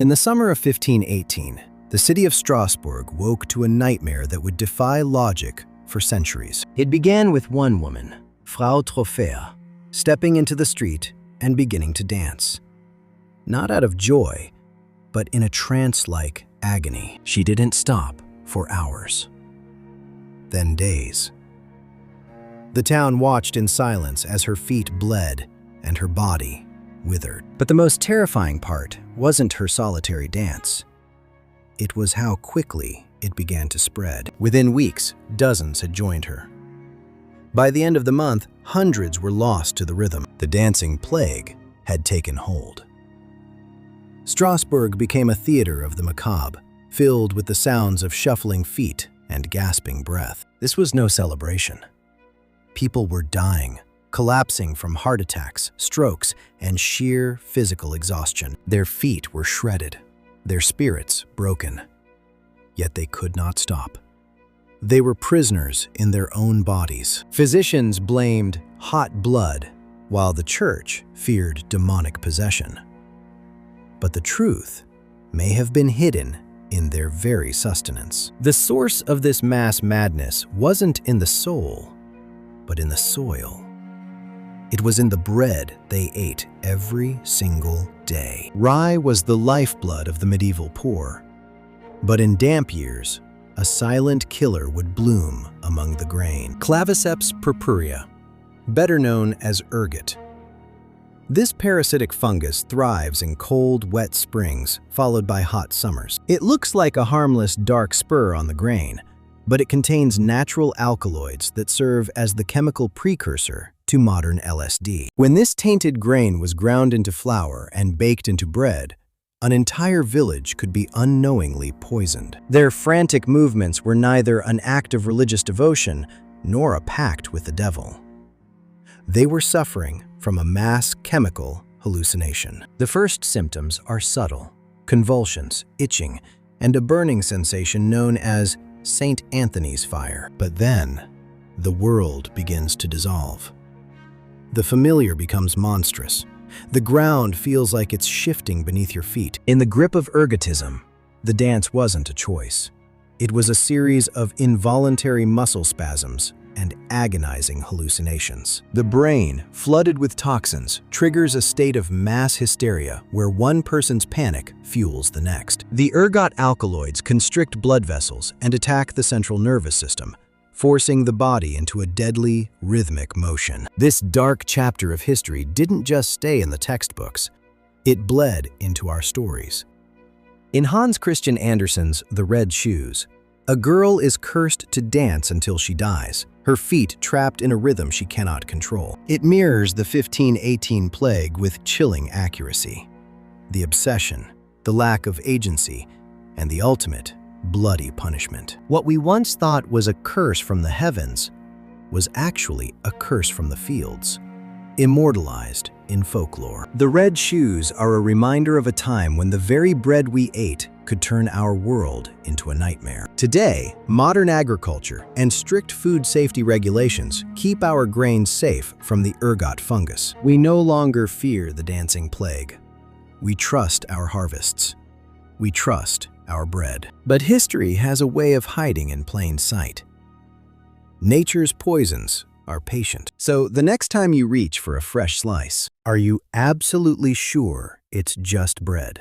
In the summer of 1518, the city of Strasbourg woke to a nightmare that would defy logic for centuries. It began with one woman, Frau Trophäa, stepping into the street and beginning to dance. Not out of joy, but in a trance-like agony. She didn't stop for hours, then days. The town watched in silence as her feet bled and her body withered. But the most terrifying part wasn't her solitary dance. It was how quickly it began to spread. Within weeks, dozens had joined her. By the end of the month, hundreds were lost to the rhythm. The dancing plague had taken hold. Strasbourg became a theater of the macabre, filled with the sounds of shuffling feet and gasping breath. This was no celebration. People were dying, collapsing from heart attacks, strokes, and sheer physical exhaustion. Their feet were shredded, their spirits broken. Yet they could not stop. They were prisoners in their own bodies. Physicians blamed hot blood, while the church feared demonic possession. But the truth may have been hidden in their very sustenance. The source of this mass madness wasn't in the soul, but in the soil. It was in the bread they ate every single day. Rye was the lifeblood of the medieval poor. But in damp years, a silent killer would bloom among the grain. Claviceps purpurea, better known as ergot. This parasitic fungus thrives in cold, wet springs, followed by hot summers. It looks like a harmless dark spur on the grain, but it contains natural alkaloids that serve as the chemical precursor to modern LSD. When this tainted grain was ground into flour and baked into bread, an entire village could be unknowingly poisoned. Their frantic movements were neither an act of religious devotion nor a pact with the devil. They were suffering from a mass chemical hallucination. The first symptoms are subtle: convulsions, itching, and a burning sensation known as St. Anthony's fire. But then, the world begins to dissolve. The familiar becomes monstrous. The ground feels like it's shifting beneath your feet. In the grip of ergotism, the dance wasn't a choice. It was a series of involuntary muscle spasms and agonizing hallucinations. The brain, flooded with toxins, triggers a state of mass hysteria where one person's panic fuels the next. The ergot alkaloids constrict blood vessels and attack the central nervous system, forcing the body into a deadly, rhythmic motion. This dark chapter of history didn't just stay in the textbooks. It bled into our stories. In Hans Christian Andersen's The Red Shoes, a girl is cursed to dance until she dies, her feet trapped in a rhythm she cannot control. It mirrors the 1518 plague with chilling accuracy. The obsession, the lack of agency, and the ultimate, bloody punishment. What we once thought was a curse from the heavens was actually a curse from the fields, immortalized in folklore. The Red Shoes are a reminder of a time when the very bread we ate could turn our world into a nightmare. Today, modern agriculture and strict food safety regulations keep our grain safe from the ergot fungus. We no longer fear the dancing plague. We trust our harvests. We trust our bread. But history has a way of hiding in plain sight. Nature's poisons are patient. So the next time you reach for a fresh slice, are you absolutely sure it's just bread?